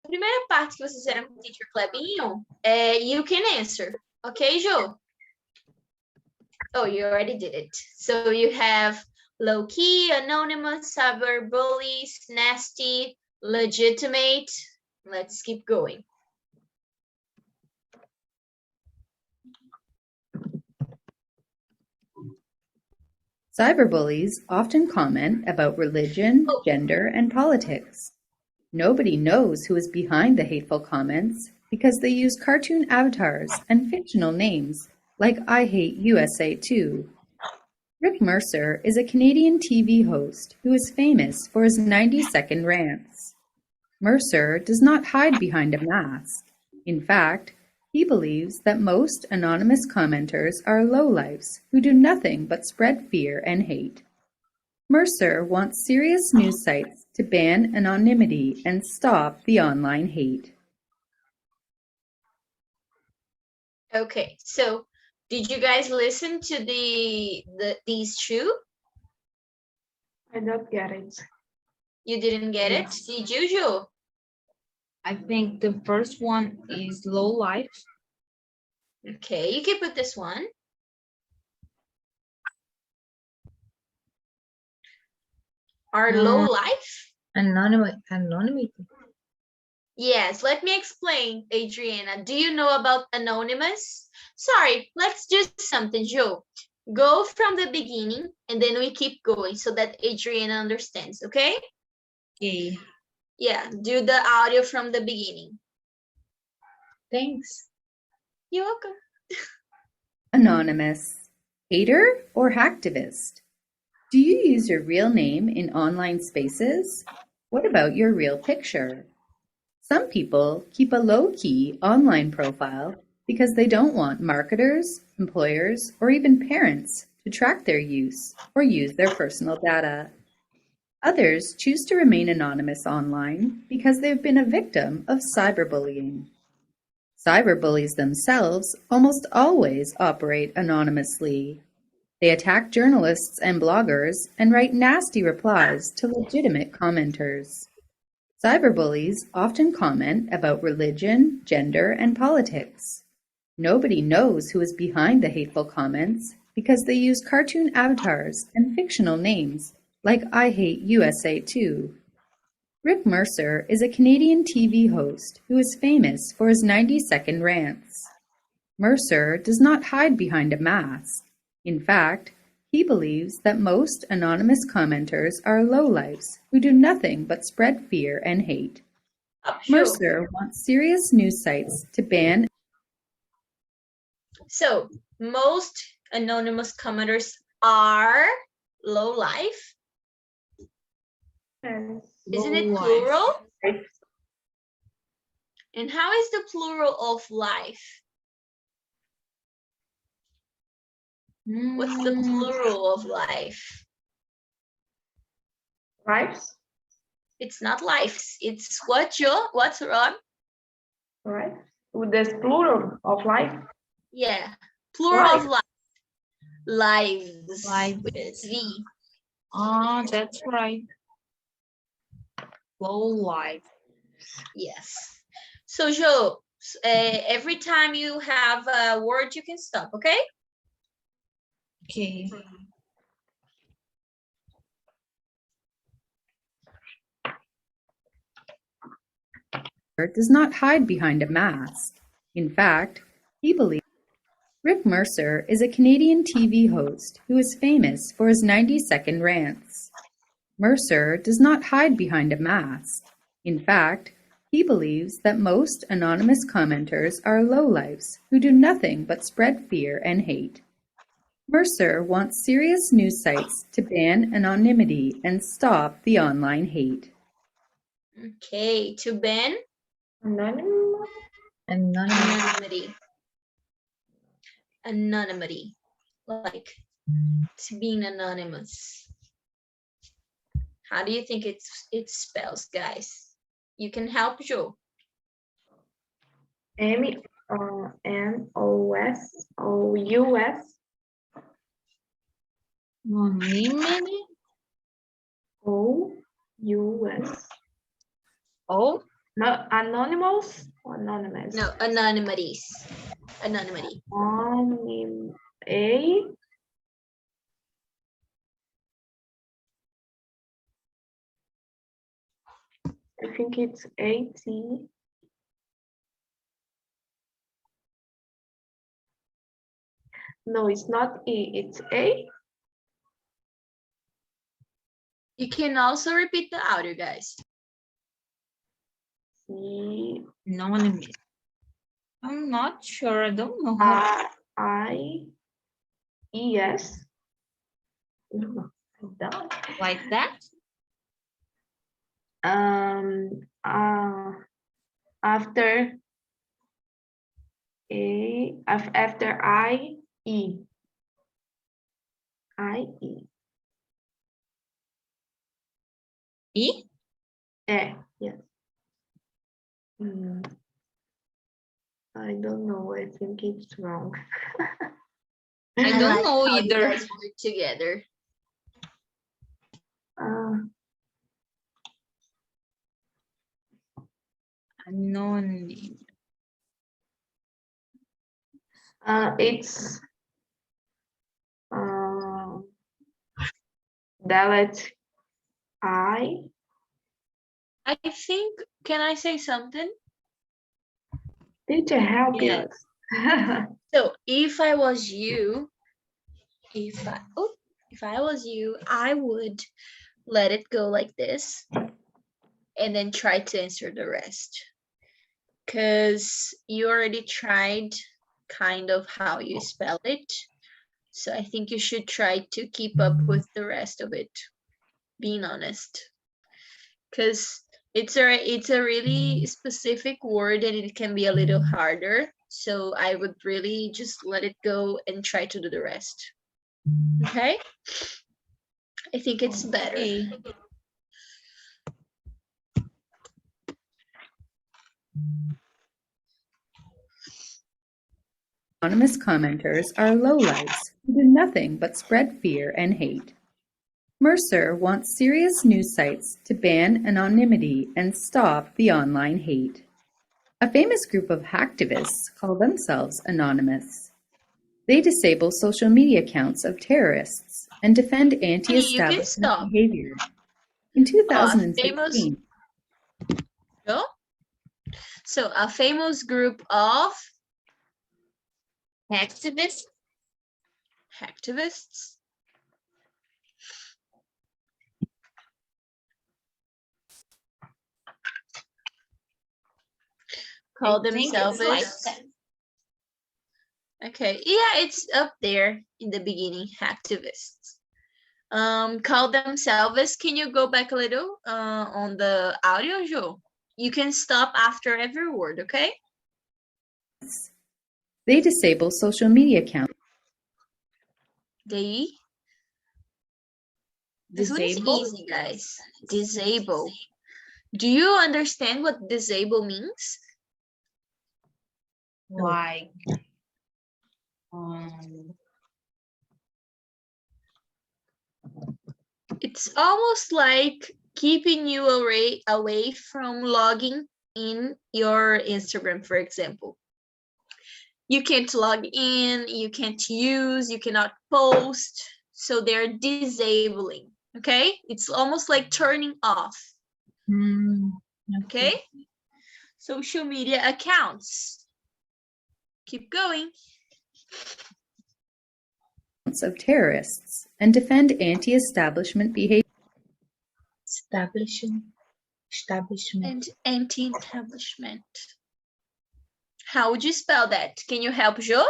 primeira parte que vocês fizeram com o Teacher Clebinho, you can answer. Okay, Jo? Oh, you already did it. So you have low-key, anonymous, cyberbullies, nasty, legitimate. Let's keep going. Cyberbullies often comment about religion, gender, and politics. Nobody knows who is behind the hateful comments because they use cartoon avatars and fictional names like I Hate USA Too. Rick Mercer is a Canadian TV host who is famous for his 90-second rants. Mercer does not hide behind a mask. In fact, he believes that most anonymous commenters are lowlifes who do nothing but spread fear and hate. Mercer wants serious news sites to ban anonymity and stop the online hate. Okay, so did you guys listen to these two? I don't get it. You didn't get it? Did you, Jo? I think the first one is low life. Okay, you can put this one. Are low life? Anonymity. Yes, let me explain, Adriana. Do you know about anonymous? Sorry, let's do something, Jo. Go from the beginning and then we keep going so that Adriana understands, okay? Okay. Yeah, do the audio from the beginning. Thanks. You're welcome. Anonymous. Hater or hacktivist? Do you use your real name in online spaces? What about your real picture? Some people keep a low-key online profile because they don't want marketers, employers, or even parents to track their use or use their personal data. Others choose to remain anonymous online because they've been a victim of cyberbullying. Cyberbullies themselves almost always operate anonymously. They attack journalists and bloggers and write nasty replies to legitimate commenters. Cyberbullies often comment about religion, gender, and politics. Nobody knows who is behind the hateful comments because they use cartoon avatars and fictional names like I Hate USA Too. Rick Mercer is a Canadian TV host who is famous for his 90-second rants. Mercer does not hide behind a mask. In fact, he believes that most anonymous commenters are lowlifes who do nothing but spread fear and hate. Sure. Mercer wants serious news sites to ban. So, most anonymous commenters are low life. Isn't it plural? And how is the plural of life? What's the plural of life? Lives? It's not lives. It's what, Jo? What's wrong? Right. With this plural of life? Yeah. Plural of life. Lives. Lives. With a V. Ah, that's right. Low life. Yes. So, Jo, every time you have a word, you can stop, okay? Okay. Does not hide behind a mask. In fact, he believes. Rick Mercer is a Canadian TV host who is famous for his 90-second rants. Mercer does not hide behind a mask. In fact, he believes that most anonymous commenters are lowlifes who do nothing but spread fear and hate. Mercer wants serious news sites to ban anonymity and stop the online hate. Okay, to ban anonymity. Anonymity, like to being anonymous. How do you think it spells, guys? You can help Jo. M-O-N-O-S-O-U-S. Anonymity. O-U-S. Oh, No, anonymous or anonymous? No, anonymities. Anonymity. A. I think it's AT. No, it's not E, it's A. You can also repeat the audio, guys. C. Anonymous. I'm not sure. I don't know how. I-E-S. No, I don't. Like that? After after I-E. I-E. E? Yes. I don't know. I think it's wrong. I don't like know how you either. guys work together. Anonymous. It's delete I. I think, can I say something? Teacher, help Yeah. us. So if I was you, if I was you, I would let it go like this and then try to answer the rest. Because you already tried kind of how you spell it. So I think you should try to keep up with the rest of it, being honest. Because it's a really specific word and it can be a little harder. So I would really just let it go and try to do the rest. Okay? I think it's better. Okay. Anonymous commenters are lowlifes who do nothing but spread fear and hate. Mercer wants serious news sites to ban anonymity and stop the online hate. A famous group of hacktivists call themselves anonymous. They disable social media accounts of terrorists and defend You can anti-establishment stop. behavior. In Famous 2016, no? So a famous group of Activist. hacktivists call I think it's themselves. like that. Okay, yeah, it's up there in the beginning, hacktivists. Call themselves. Can you go back a little on the audio, Joe? You can stop after every word, okay? they disable social media accounts. They. This one is Disable? easy, guys. Disable. Do you understand what disable means? Like It's almost like keeping you away from logging in your Instagram, for example. You can't log in, you can't use, you cannot post. So they're disabling, okay? It's almost like turning off, okay? Social media accounts. Keep going. Of terrorists and defend anti-establishment behavior. Establishment. And anti-establishment. How would you spell that? Can you help, Jo?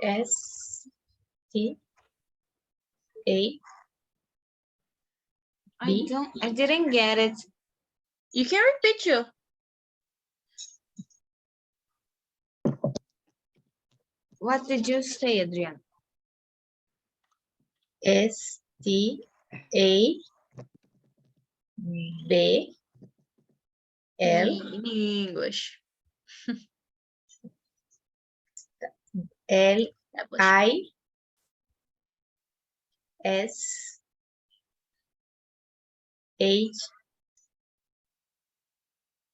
S-T-A. I didn't get it. You can repeat, Jo. What did you say, Adrian? S-T-A-B-L. In English. L-I-S-H-M-E-N-T.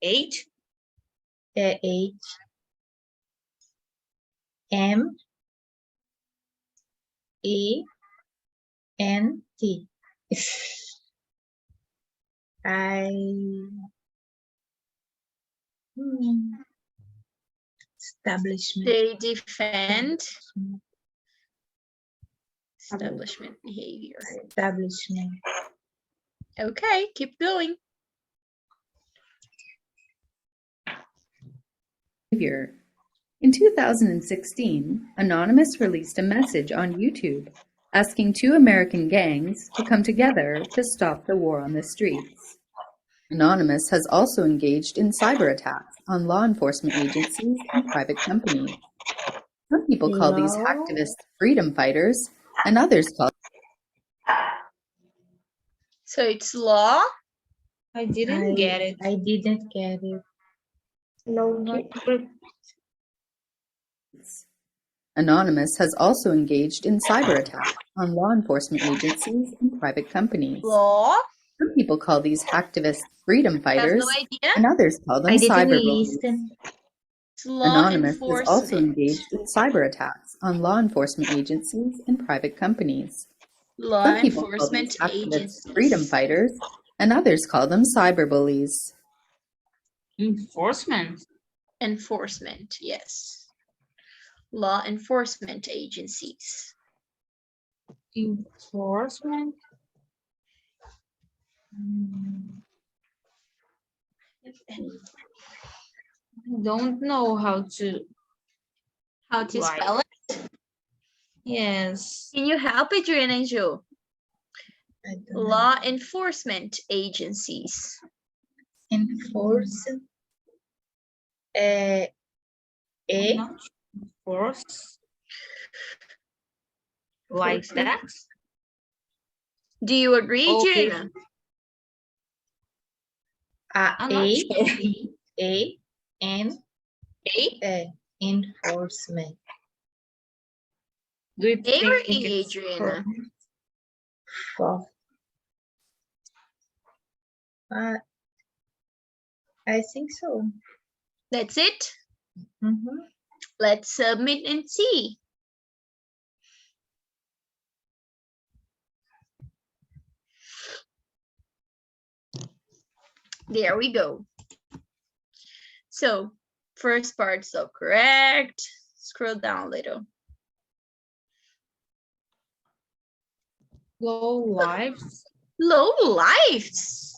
H. HMENT. I establishment. They defend establishment behavior. Establishment. Okay, keep going. Behavior. In 2016, Anonymous released a message on YouTube asking two American gangs to come together to stop the war on the streets. Anonymous has also engaged in cyber attacks on law enforcement agencies and private companies. Some people call these Law. hacktivists freedom fighters, and others call So it's law. I didn't get it. I didn't get it. Anonymous has also engaged in cyber attacks on law enforcement agencies and private companies. Law. Some people call these hacktivists freedom I have fighters, no idea. and others call them I didn't cyber bullies. listen. It's law Anonymous has also enforcement. engaged in cyber attacks on law enforcement agencies and private companies. Law Some people call enforcement these activists agencies. freedom fighters, and others call them cyber bullies. Enforcement. Enforcement, yes. Law enforcement agencies. Enforcement. I don't know how to. How to Right. spell it? Yes. Can you help Adriana and Joe? I don't know. Law enforcement agencies. Enforce. I'm E not sure. Force. Like Enforcement. that. Do you agree, Okay. Adriana? I'm not sure. Enforcement. Do you A or think E, it's Adriana? For. I think so. That's it? Mhm. Let's submit and see. There we go. So first part so correct. Scroll down a little. low lives? Low lives.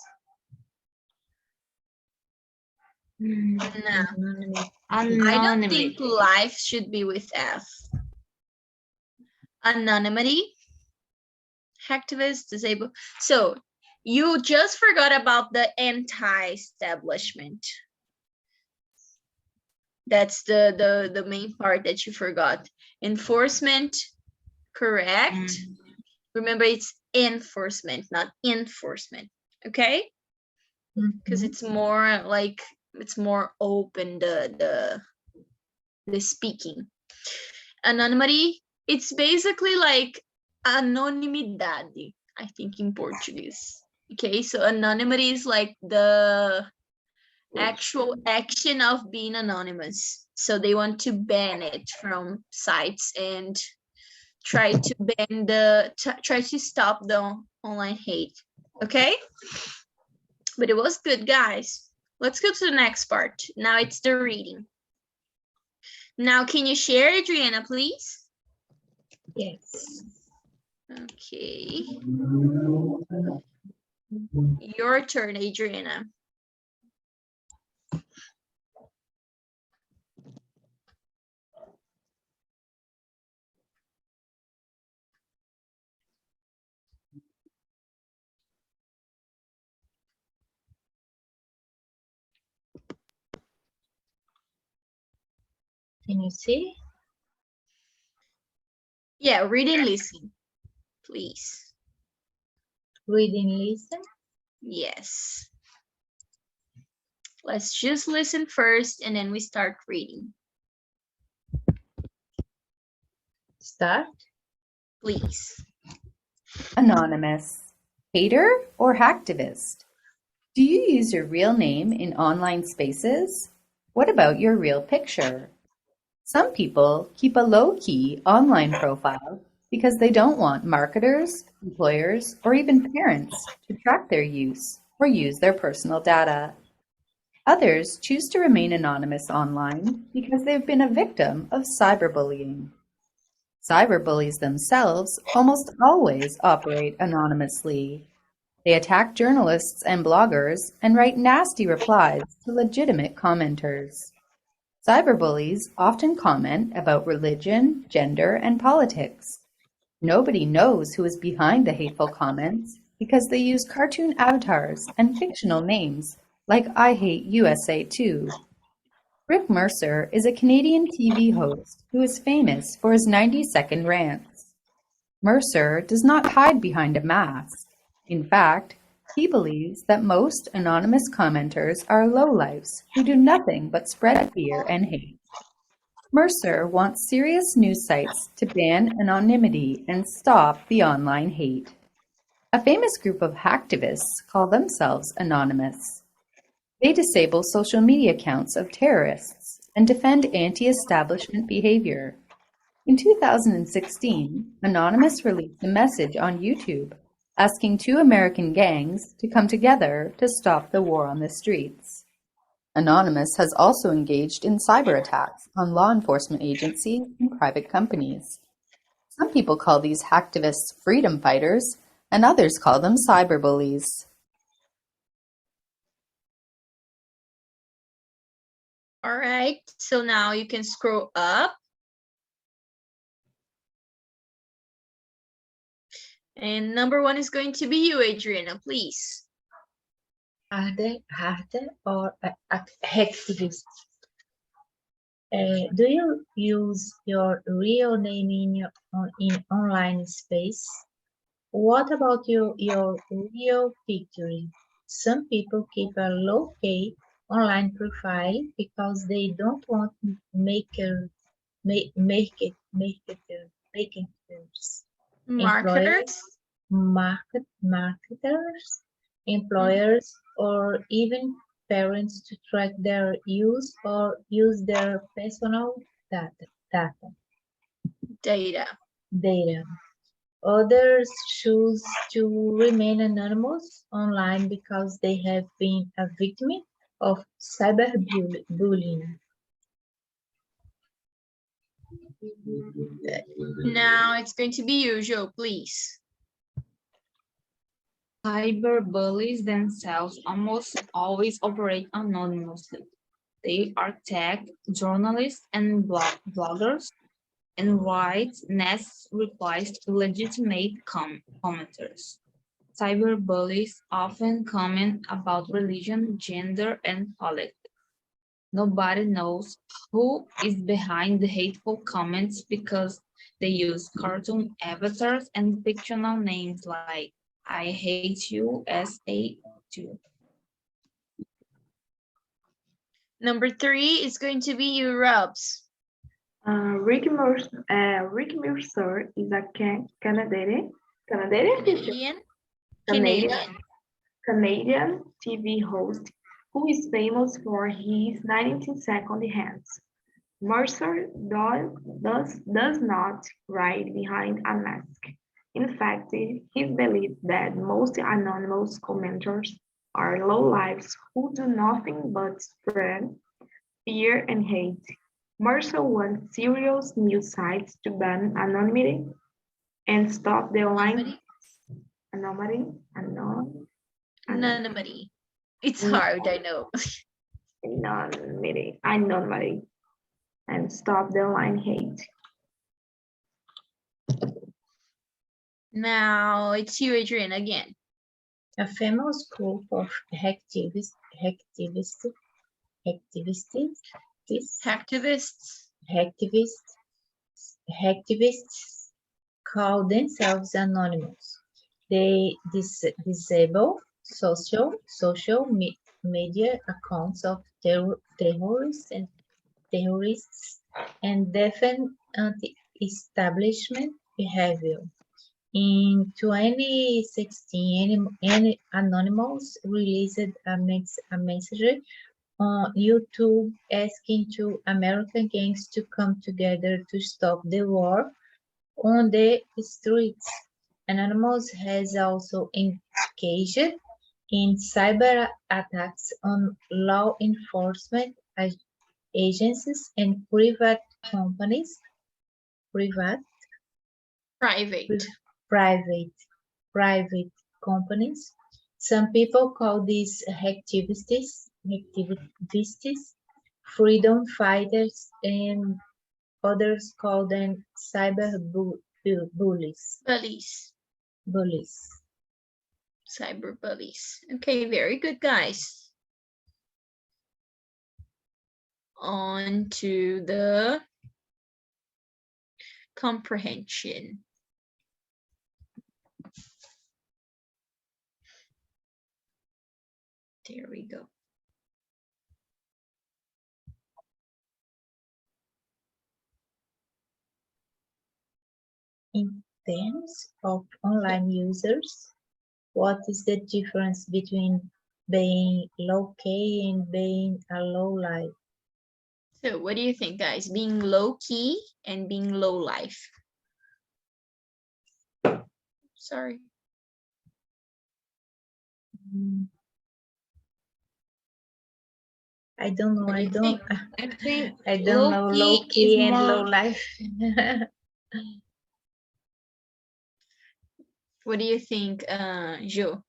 No. Anonymity. I don't Anonymity. think life should be with F. Anonymity. Hacktivist, disabled. So you just forgot about the anti-establishment. That's the main part that you forgot. Enforcement, correct. Remember, it's enforcement, not enforcement. Okay? Because it's more like it's more open the speaking. Anonymity, it's basically like anonimidade, I think, in Portuguese. Okay, so anonymity is like the actual action of being anonymous. So they want to ban it from sites and try to ban try to stop the online hate. Okay, but it was good, guys. Let's go to the next part. Now it's the reading. Now, can you share, Adriana, please? Yes. Okay. Your turn, Adriana. Can you see? Yeah, read and listen, please. Read and listen. Yes. Let's just listen first and then we start reading. Start. Please. Anonymous. Hater or hacktivist? Do you use your real name in online spaces? What about your real picture? Some people keep a low-key online profile because they don't want marketers, employers, or even parents to track their use or use their personal data. Others choose to remain anonymous online because they've been a victim of cyberbullying. Cyberbullies themselves almost always operate anonymously. They attack journalists and bloggers and write nasty replies to legitimate commenters. Cyberbullies often comment about religion, gender, and politics. Nobody knows who is behind the hateful comments because they use cartoon avatars and fictional names like I Hate USA Too. Rick Mercer is a Canadian TV host who is famous for his 90-second rants. Mercer does not hide behind a mask. In fact, he believes that most anonymous commenters are lowlifes who do nothing but spread fear and hate. Mercer wants serious news sites to ban anonymity and stop the online hate. A famous group of hacktivists call themselves anonymous. They disable social media accounts of terrorists and defend anti-establishment behavior. In 2016, Anonymous released a message on YouTube asking two American gangs to come together to stop the war on the streets. Anonymous has also engaged in cyber attacks on law enforcement agencies and private companies. Some people call these hacktivists freedom fighters, and others call them cyberbullies. All right, so now you can scroll up. And number 1 is going to be you, Adriana, please. Harder or activist? Do you use your real name in online space? What about your real picture? Some people keep a low-key online profile because they don't want makers. Marketers? Marketers, employers, or even parents to track their use or use their personal data. Others choose to remain anonymous online because they have been a victim of cyberbullying. Now it's going to be you, Joe, please. Cyberbullies themselves almost always operate anonymously. They attack journalists and bloggers and write nasty replies to legitimate commenters. Cyberbullies often comment about religion, gender, and politics. Nobody knows who is behind the hateful comments because they use cartoon avatars and fictional names like I hate you SA2. Number 3 is going to be you, Robs. Rick Mercer is a Canadian TV host who is famous for his 90-second rants. Mercer does not hide behind a mask. In fact, he believes that most anonymous commenters are lowlifes who do nothing but spread fear and hate. Mercer wants serious news sites to ban anonymity and stop the online Anonymity. It's hard, I know. anonymity and stop the online hate. Now it's you, Adrian, again. A famous group of hacktivists call themselves anonymous. They disable social media accounts of terrorists and defend anti-establishment behavior. In 2016, any Anonymous released a message on YouTube asking two American gangs to come together to stop the war on the streets. Anonymous has also engaged in cyber attacks on law enforcement agencies and private companies, private private companies. Some people call these activists freedom fighters, and others call them bullies. Bullies, cyber bullies. Okay, very good, guys. On to the comprehension. There we go. In terms of online users, what is the difference between being low-key and being a low-life? So what do you think, guys? Being low-key and being low-life. Sorry. I don't know. What do I you don't. I think I don't know low-key low-key is and more- low-life. What do you think, Jo?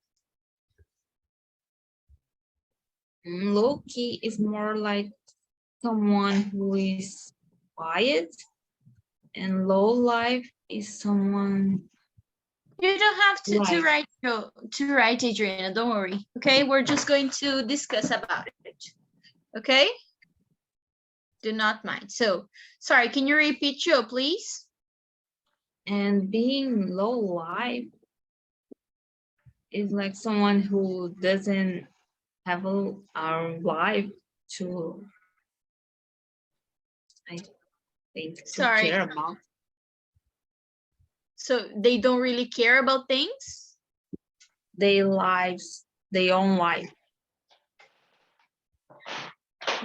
Low-key is more like someone who is quiet, and low life is someone. You don't have to Right. write, Jo, to write, Adriana. Don't worry. Okay, we're just going to discuss about it. Okay. Do not mind. So, sorry. Can you repeat, Jo, please? And being low life is like someone who doesn't have our life to, I think, to Sorry. care about. So they don't really care about things. Their lives, their own life.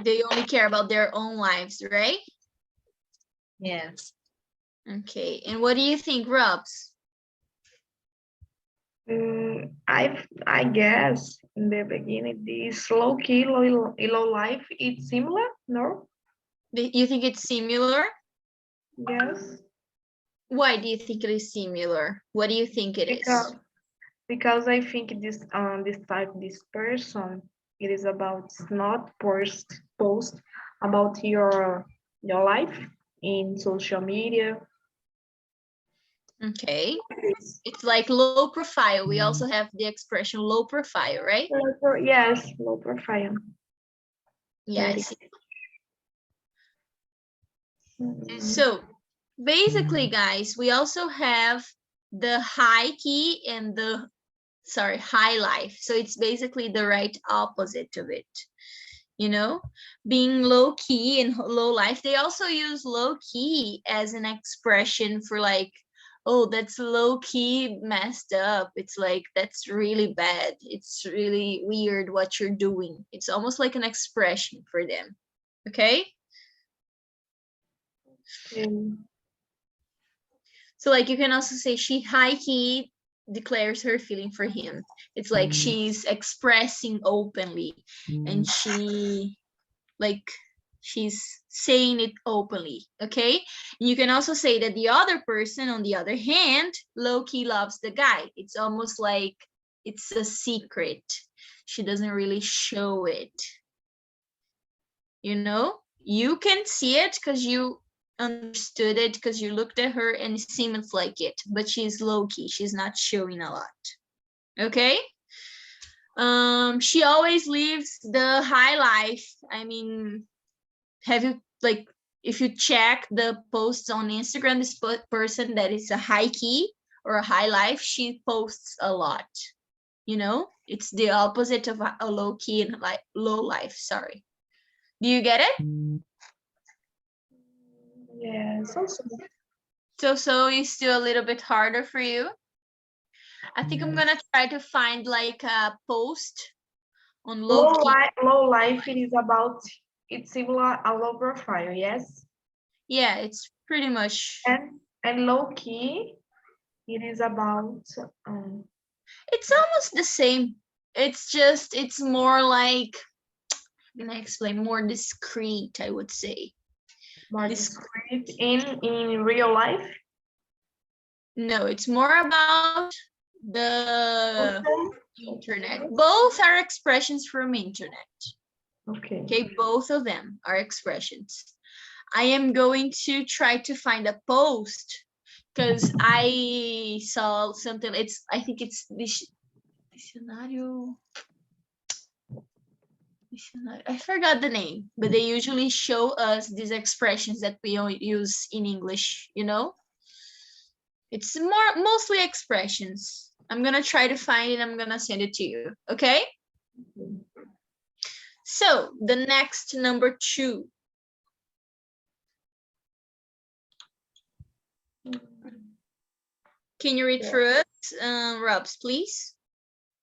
They only care about their own lives, right? Yes. Okay. And what do you think, Robs? I guess in the beginning, this low key, low life, it's similar, no? You think it's similar? Yes. Why do you think it is similar? What do you think it is? Because I think this person, it is about not post about your life in social media. Okay. It's like low profile. We also have the expression low profile, right? Yes, low profile. Yeah, I Very see. Mm, So basically, guys, we also have the high key and the, sorry, high life. So it's basically the right opposite of it. You know, being low key and low life. They also use low key as an expression for like, oh, that's low key messed up. It's like, that's really bad. It's really weird what you're doing. It's almost like an expression for them. Okay. So like you can also say she high key declares her feeling for him. It's like she's expressing openly and she's saying it openly. Okay. And you can also say that the other person, on the other hand, low-key loves the guy. It's almost like it's a secret. She doesn't really show it. You know, you can see it because you understood it, because you looked at her and it seems like it, but she's low-key. She's not showing a lot. Okay. She always lives the high life. I mean, have you, like, if you check the posts on Instagram, this person that is a high key or a high life, she posts a lot. You know, it's the opposite of a low key and like low life. Sorry. Do you get it? Yes, also. So is still a little bit harder for you? I think I'm gonna try to find like a post on low key. Low life, it is about, it's similar a low profile, yes? Yeah, it's pretty much. And low key, it is about, It's almost the same. It's just, it's more like, I'm gonna explain, more discreet, I would say. more discreet in real life. No, it's more about the internet. Both are expressions from internet. Okay. Okay, both of them are expressions. I am going to try to find a post because I saw something. I think it's Dicionário. I forgot the name, but they usually show us these expressions that we use in English, you know? It's mostly expressions. I'm gonna try to find it. I'm gonna send it to you, okay? So the next number 2. Can you read for us, Robs, please?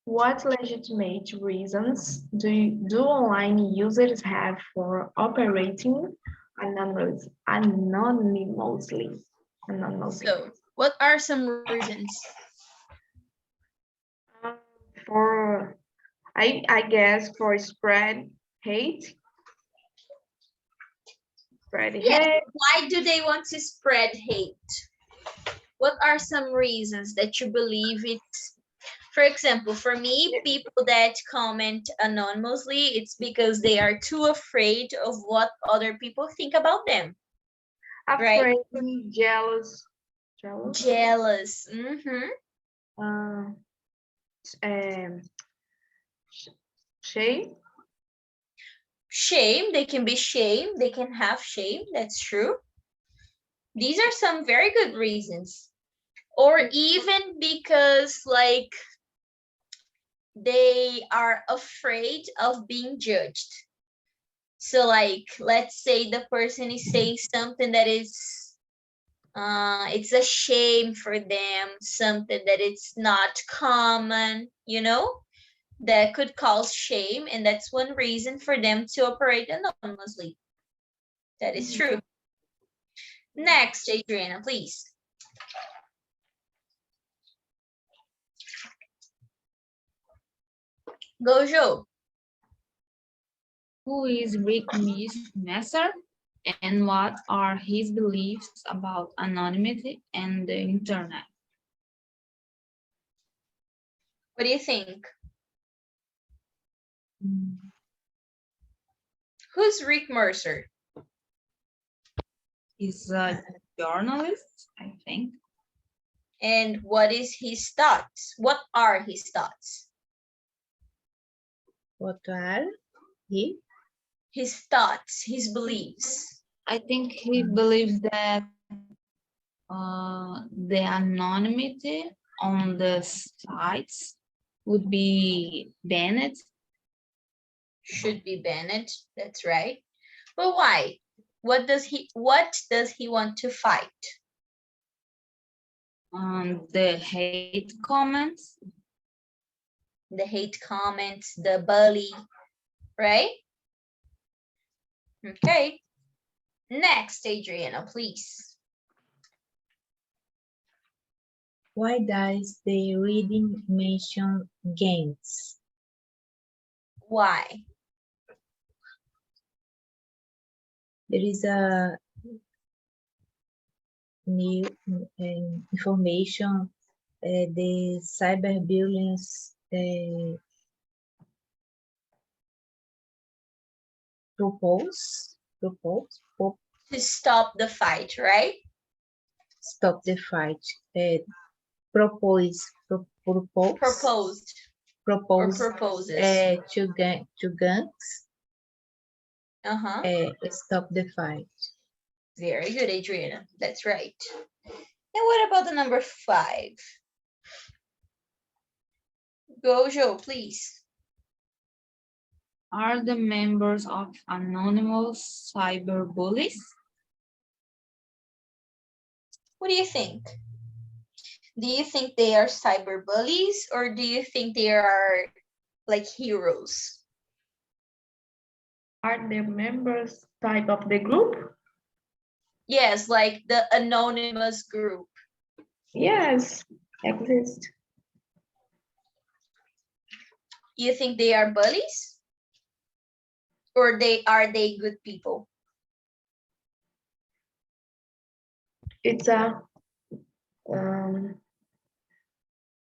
What legitimate reasons do online users have for operating anonymously? So, what are some reasons? For, I guess, for spread hate. Yes. Why do they want to spread hate? What are some reasons that you believe it's? For example, for me, people that comment anonymously, it's because they are too afraid of what other people think about them. Afraid, right? Jealous. Mm-hmm. Shame. Shame. They can be shamed. They can have shame. That's true. These are some very good reasons. Or even because, like, they are afraid of being judged. So, like, let's say the person is saying something that is, it's a shame for them, something that it's not common, you know, that could cause shame. And that's one reason for them to operate anonymously. That is true. Next, Adriana, please. Go, Joe. Who is Rick Messer, and what are his beliefs about anonymity and the internet? What do you think? Who's Rick Mercer? He's a journalist, I think. And what is his thoughts? What are his thoughts? What are he? His thoughts, his beliefs. I think he believes that the anonymity on the sites would be banned. Should be banned. That's right. But why? What does he want to fight? The hate comments. The hate comments, the bully, right? Okay. Next, Adriana, please. Why does the reading mention games? Why? There is a new information, the cyberbullying propose To stop the fight, right? stop the fight. Proposed Proposes to gangs. Stop the fight. Very good, Adriana. That's right. And what about the number 5? Go, Joe, please. Are the members of anonymous cyberbullies? What do you think? Do you think they are cyber bullies, or do you think they are like heroes? Are the members type of the group? Yes, like the anonymous group. Yes, exist. You think they are bullies? Or are they good people? It's a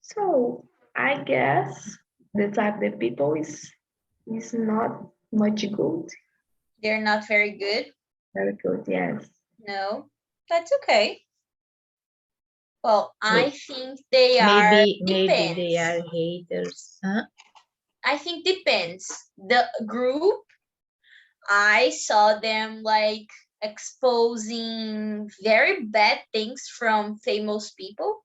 so I guess the type of people is not much good. They're not very good? Very good, yes. No, that's okay. Well, I May- think they are, Maybe they depends. are haters. Huh? I think depends. The group, I saw them like exposing very bad things from famous people.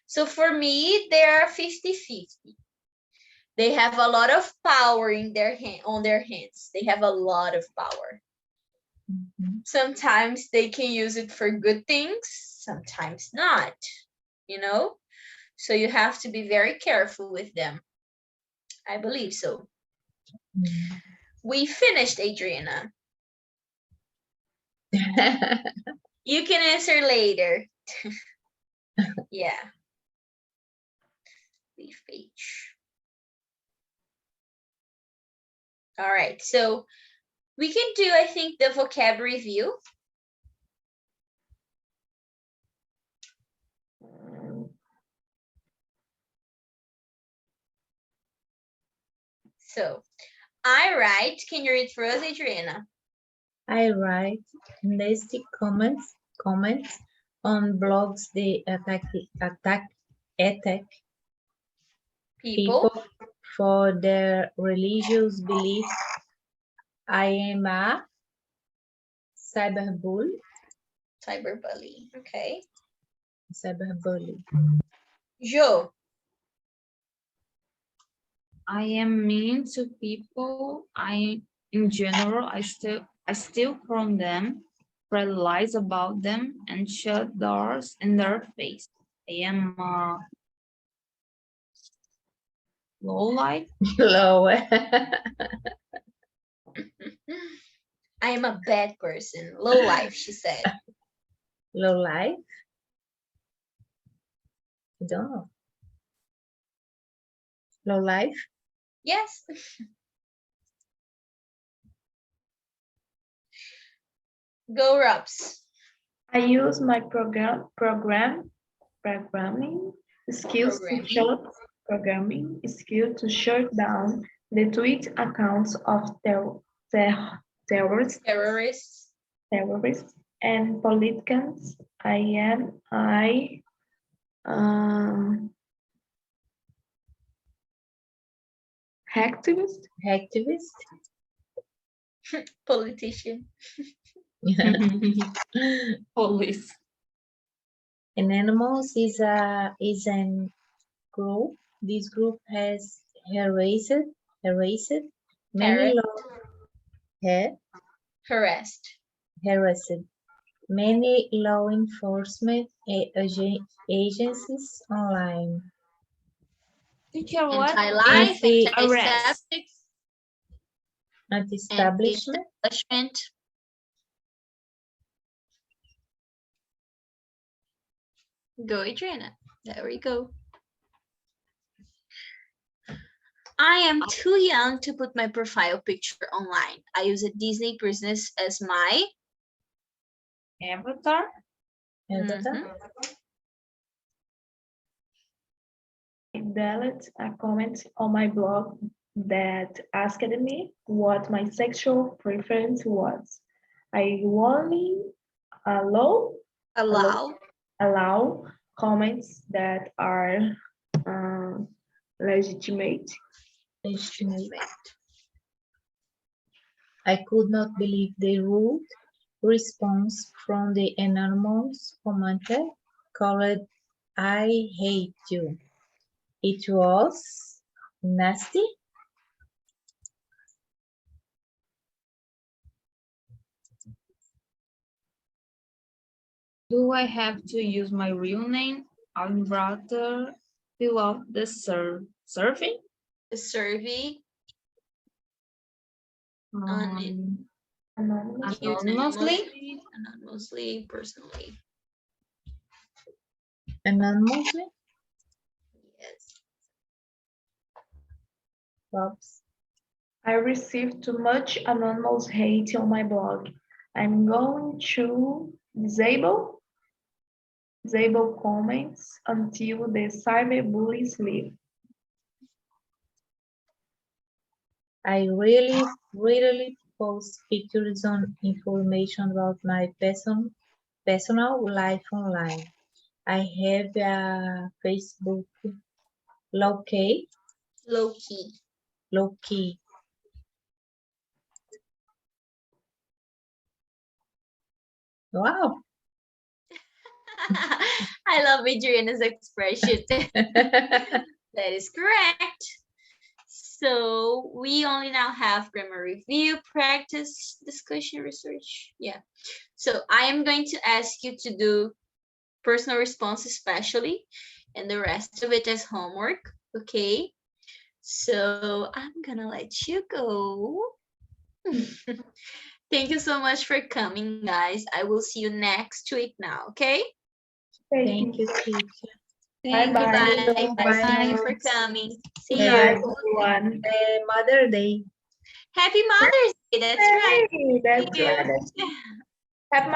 So for me, they are 50-50. They have a lot of power in on their hands. They have a lot of power. Mhm. Sometimes they can use it for good things, sometimes not, you know? So you have to be very careful with them. I believe so. Mm. We finished, Adriana. You can answer later. Yeah. Leave page. All right, so we can do, I think, the vocab review. So I write, can you read for us, Adriana? I write nasty comments on blogs they attack People. people for their religious beliefs. I am a cyberbully. Cyberbully. Okay. Cyberbully. Jo. I am mean to people. In general, I steal from them, spread lies about them, and shut doors in their face. I am low life. Low. I am a bad person. Low life, she said. Low life. I don't know. Low life. Yes. Go, Robs. I use my programming skills to shut down the tweet accounts of terrorists and politicians. Activist. Politician. Police. And animals is an group. This group has harassed many Harassed. many law enforcement agencies online. Teacher, what Anti-life, is anti-septic, Anti-establishment. anti-establishment. Go, Adriana. There we go. I am too young to put my profile picture online. I use a Disney princess as my avatar? I deleted a comment on my blog that asked me what my sexual preference was. I only allow comments that are legitimate. I could not believe the rude response from the anonymous commenter called "I hate you." It was nasty. Do I have to use my real name? I'd rather fill out the survey. The survey on it. Anonymous. Use Anonymously. anonymously, personally. Anonymously. Yes. Oops. I received too much anonymous hate on my blog. I'm going to disable comments until the cyberbullies leave. I really post pictures on information about my personal life online. I have a Facebook low key. Low key. Wow. I love Adriana's expression. That is correct. So we only now have grammar review, practice, discussion, research. Yeah. So I am going to ask you to do personal response especially, and the rest of it as homework. Okay. So I'm gonna let you go. Thank you so much for coming, guys. I will see you next week now, okay? Thank you, teacher. Thank you. Bye-bye. Bye for coming. See Good you. night, everyone. Mother Day. Happy Mother's Day. That's right. Hey, that's Thank you. right. Happy